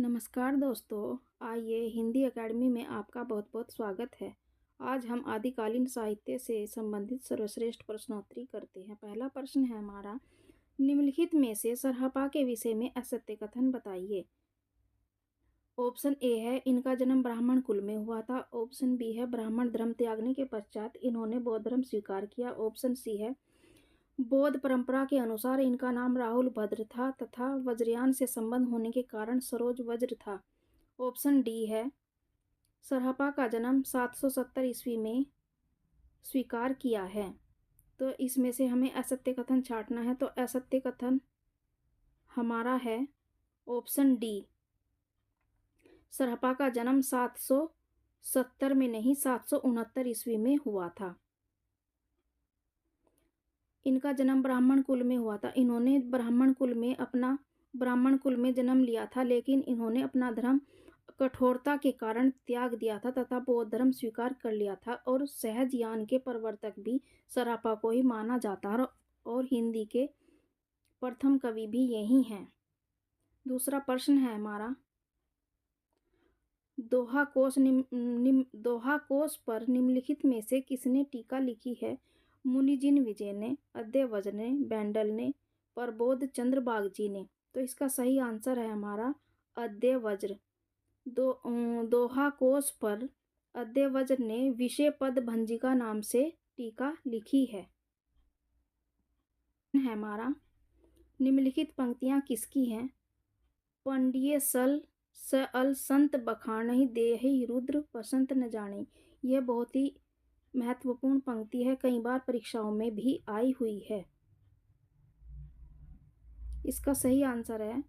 नमस्कार दोस्तों, आइए हिंदी अकेडमी में आपका बहुत बहुत स्वागत है। आज हम आदिकालीन साहित्य से संबंधित सर्वश्रेष्ठ प्रश्नोत्तरी करते हैं। पहला प्रश्न है हमारा, निम्नलिखित में से सरहपा के विषय में असत्य कथन बताइए। ऑप्शन ए है, इनका जन्म ब्राह्मण कुल में हुआ था। ऑप्शन बी है, ब्राह्मण धर्म त्यागने के पश्चात इन्होंने बौद्ध धर्म स्वीकार किया। ऑप्शन सी है, बौद्ध परंपरा के अनुसार इनका नाम राहुल भद्र था तथा वज्रयान से संबंध होने के कारण सरोज वज्र था। ऑप्शन डी है, सरहपा का जन्म 770 ईस्वी में स्वीकार किया है। तो इसमें से हमें असत्य कथन छांटना है, तो असत्य कथन हमारा है ऑप्शन डी, सरहपा का जन्म 770 में नहीं 769 ईस्वी में हुआ था। इनका जन्म ब्राह्मण कुल में हुआ था। इन्होंने ब्राह्मण कुल में जन्म लिया था, लेकिन इन्होंने अपना धर्म कठोरता के कारण त्याग दिया था तथा बौद्ध धर्म स्वीकार कर लिया था। और सहज ज्ञान के प्रवर्तक भी सरहपा को ही माना जाता है और हिंदी के प्रथम कवि भी यही हैं। दूसरा प्रश्न है हमारा, दोहा कोश पर निम्नलिखित में से किसने टीका लिखी है? मुनिजिन विजय ने, अद्यवज्र ने, बेंडल ने, प्रबोध चंद्र बागजी ने। तो इसका सही आंसर है हमारा अद्यवज्र। दोहा कोश पर अद्यवज्र ने विषय पद भंजिका नाम से टीका लिखी है। हमारा, निम्नलिखित पंक्तियां किसकी हैं? पंडिये सल संत बखानहि देहि रुद्र बसंत न जाने। यह बहुत ही महत्वपूर्ण पंक्ति है, कई बार परीक्षाओं में भी आई हुई है। इसका सही आंसर है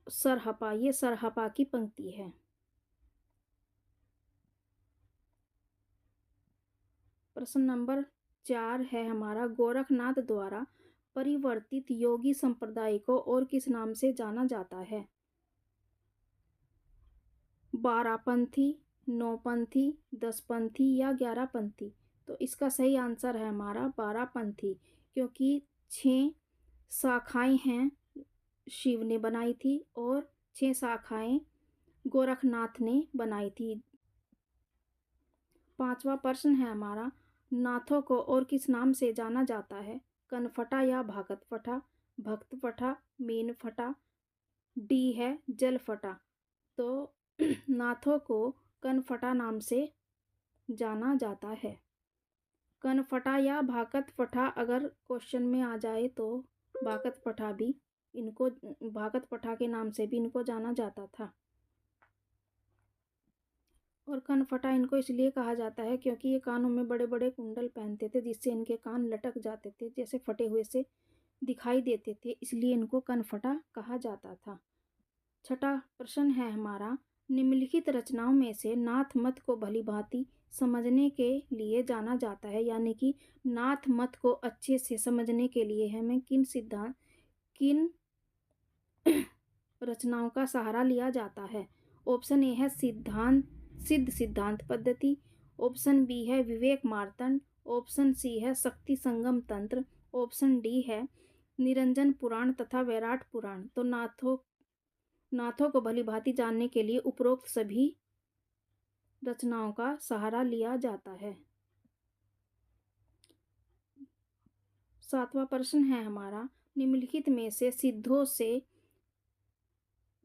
सरहपा। ये सरहपा की पंक्ति है। प्रश्न नंबर 4 है हमारा, गोरखनाथ द्वारा परिवर्तित योगी संप्रदाय को और किस नाम से जाना जाता है? 12पंथी, 9पंथी, 10पंथी या 11पंथी। तो इसका सही आंसर है हमारा 12पंथी, क्योंकि 6 शाखाएं हैं शिव ने बनाई थी और 6 शाखाएं गोरखनाथ ने बनाई थी। 5वां प्रश्न है हमारा, नाथों को और किस नाम से जाना जाता है? कनफटा या भागत फटा, भक्त फटा, मीन फटा, डी है जल फटा। तो नाथों को कनफटा नाम से जाना जाता है। कनफटा या भागत फटा अगर क्वेश्चन में आ जाए तो भागत फटा के नाम से भी इनको जाना जाता था। और कनफटा इनको इसलिए कहा जाता है क्योंकि ये कानों में बड़े बड़े कुंडल पहनते थे, जिससे इनके कान लटक जाते थे, जैसे फटे हुए से दिखाई देते थे, इसलिए इनको कनफटा कहा जाता था। 6वां प्रश्न है हमारा, निम्नलिखित रचनाओं में से नाथ मत को भलीभांति समझने के लिए जाना जाता है, यानी कि नाथ मत को अच्छे से समझने के लिए हमें किन रचनाओं का सहारा लिया जाता है? ऑप्शन ए है सिद्ध सिद्धांत पद्धति। ऑप्शन बी है विवेक मार्तंड। ऑप्शन सी है शक्ति संगम तंत्र। ऑप्शन डी है निरंजन पुराण तथा वैराट पुराण। तो नाथों को भलीभांति जानने के लिए उपरोक्त सभी रचनाओं का सहारा लिया जाता है। 7वां प्रश्न है हमारा, निम्नलिखित में से सिद्धों से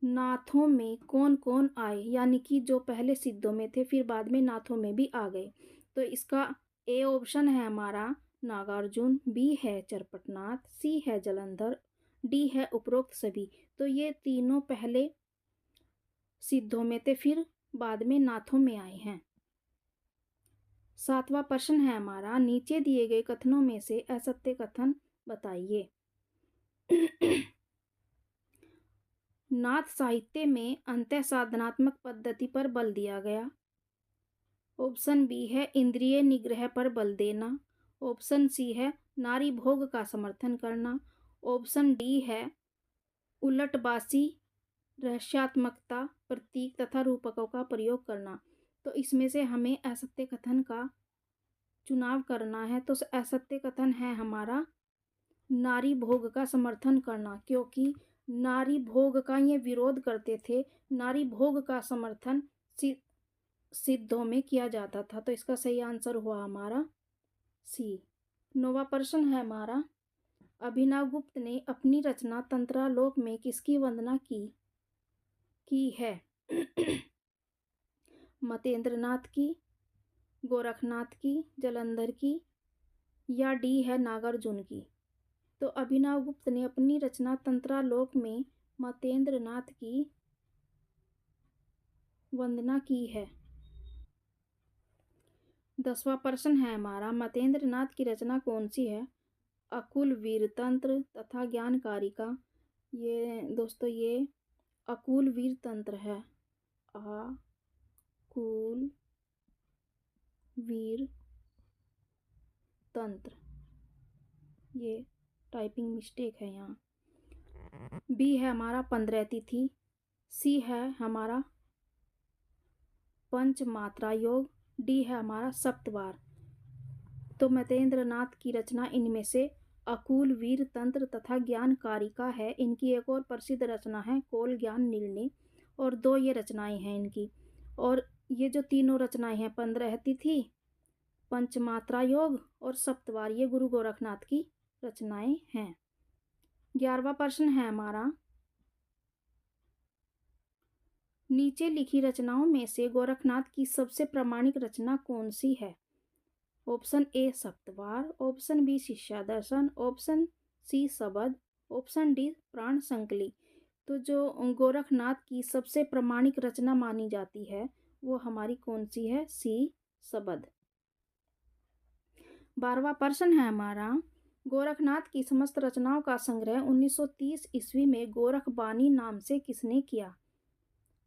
नाथों में कौन कौन आए, यानी कि जो पहले सिद्धों में थे फिर बाद में नाथों में भी आ गए? तो इसका ए ऑप्शन है हमारा नागार्जुन, बी है चरपटनाथ, सी है जलंधर, डी है उपरोक्त सभी। तो ये तीनों पहले सिद्धों में थे फिर बाद में नाथों में आए हैं। 7वां प्रश्न है हमारा, नीचे दिए गए कथनों में से असत्य कथन बताइए। नाथ साहित्य में अंतः साधनात्मक पद्धति पर बल दिया गया। ऑप्शन बी है इंद्रिय निग्रह पर बल देना। ऑप्शन सी है नारी भोग का समर्थन करना। ऑप्शन डी है उलटबासी, रहस्यात्मकता, प्रतीक तथा रूपकों का प्रयोग करना। तो इसमें से हमें असत्य कथन का चुनाव करना है। तो असत्य कथन है हमारा नारी भोग का समर्थन करना, क्योंकि नारी भोग का ये विरोध करते थे। नारी भोग का समर्थन सिद्धों में किया जाता था। तो इसका सही आंसर हुआ हमारा सी। 9वां प्रश्न है हमारा, अभिनवगुप्त ने अपनी रचना तंत्रालोक में किसकी वंदना की है? मतेंद्रनाथ की, गोरखनाथ की, जालंधर की, या डी है नागार्जुन की? तो अभिनवगुप्त ने अपनी रचना तंत्रालोक में मतेंद्रनाथ की वंदना की है। 10वां प्रश्न है हमारा, मतेंद्रनाथ की रचना कौन सी है? अकुल वीरतंत्र तथा ज्ञानकारिका। ये दोस्तों ये अकुल वीरतंत्र है। अकुल वीर तंत्र, ये टाइपिंग मिस्टेक है यहाँ। बी है हमारा 15 तिथि। सी है हमारा पंचमात्रा योग। डी है हमारा सप्तवार। तो मतेंद्रनाथ की रचना इनमें से अकुल वीर तंत्र तथा ज्ञानकारिका है। इनकी एक और प्रसिद्ध रचना है कोल ज्ञान निर्णय, और 2 ये रचनाएं हैं इनकी। और ये जो तीनों रचनाएं हैं 15 तिथि, पंचमात्रा योग और सप्तवार, ये गुरु गोरखनाथ की रचनाएं हैं। 11वां प्रश्न है हमारा, नीचे लिखी रचनाओं में से गोरखनाथ की सबसे प्रामाणिक रचना कौन सी है? ऑप्शन ए सप्तवार, ऑप्शन बी शिष्यादर्शन, ऑप्शन सी सबद, ऑप्शन डी प्राण संकली। तो जो गोरखनाथ की सबसे प्रामाणिक रचना मानी जाती है वो हमारी कौन सी है? सी सबद। 12वां प्रश्न है हमारा, गोरखनाथ की समस्त रचनाओं का संग्रह 1930 ईस्वी में गोरख बानी नाम से किसने किया?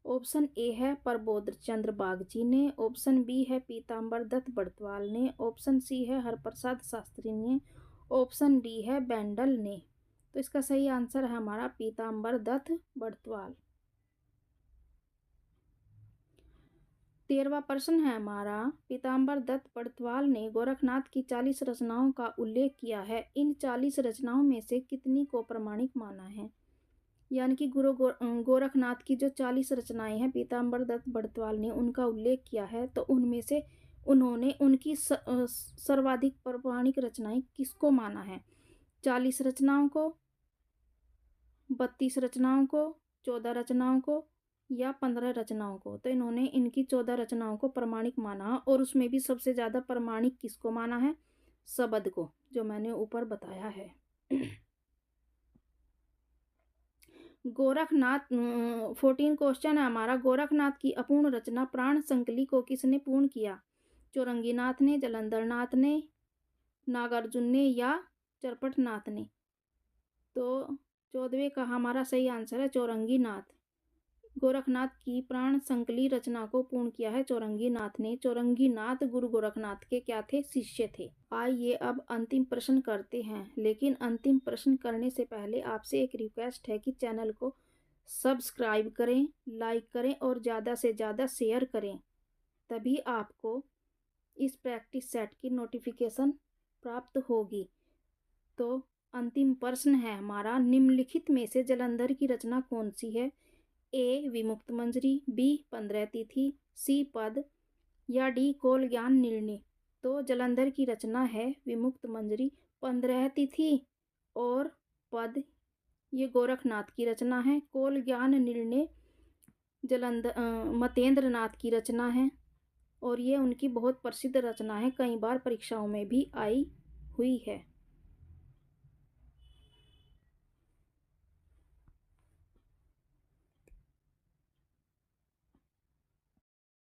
ऑप्शन ए है प्रबोध चंद्र बागची ने, ऑप्शन बी है पीताम्बर दत्त बड़तवाल ने, ऑप्शन सी है हरप्रसाद शास्त्री ने, ऑप्शन डी है बेंडल ने। तो इसका सही आंसर है हमारा पीताम्बर दत्त बड़तवाल। 13वां प्रश्न है हमारा, पीताम्बर दत्त बड़तवाल ने गोरखनाथ की 40 रचनाओं का उल्लेख किया है। इन 40 रचनाओं में से कितनी को प्रमाणिक माना है? यानी कि गुरु गोरखनाथ की जो 40 रचनाएं हैं पीताम्बर दत्त बड़तवाल ने उनका उल्लेख किया है, तो उनमें से उन्होंने उनकी सर्वाधिक प्रामाणिक रचनाएं किसको माना है? 40 रचनाओं को, 32 रचनाओं को, 14 रचनाओं को, या 15 रचनाओं को? तो इन्होंने इनकी 14 रचनाओं को प्रमाणिक माना, और उसमें भी सबसे ज्यादा प्रमाणिक किसको माना है? सबद को, जो मैंने ऊपर बताया है। गोरखनाथ 14 क्वेश्चन है हमारा, गोरखनाथ की अपूर्ण रचना प्राण संकली को किसने पूर्ण किया? चौरंगीनाथ ने, जालंधरनाथ ने, नागार्जुन ने, या चरपटनाथ ने? तो 14वें का हमारा सही आंसर है चौरंगीनाथ। गोरखनाथ की प्राण संकली रचना को पूर्ण किया है चौरंगीनाथ ने। चौरंगीनाथ गुरु गोरखनाथ के क्या थे? शिष्य थे। आइए अब अंतिम प्रश्न करते हैं, लेकिन अंतिम प्रश्न करने से पहले आपसे एक रिक्वेस्ट है कि चैनल को सब्सक्राइब करें, लाइक करें और ज़्यादा से ज़्यादा शेयर करें, तभी आपको इस प्रैक्टिस सेट की नोटिफिकेशन प्राप्त होगी। तो अंतिम प्रश्न है हमारा, निम्नलिखित में से जालंधर की रचना कौन सी है? ए विमुक्त मंजरी, बी 15 तिथि, सी पद, या डी कोल ज्ञान निर्णय? तो जालंधर की रचना है विमुक्त मंजरी, 15 तिथि और पद ये गोरखनाथ की रचना है। कोल ज्ञान निर्णय मतेंद्रनाथ की रचना है, और ये उनकी बहुत प्रसिद्ध रचना है, कई बार परीक्षाओं में भी आई हुई है।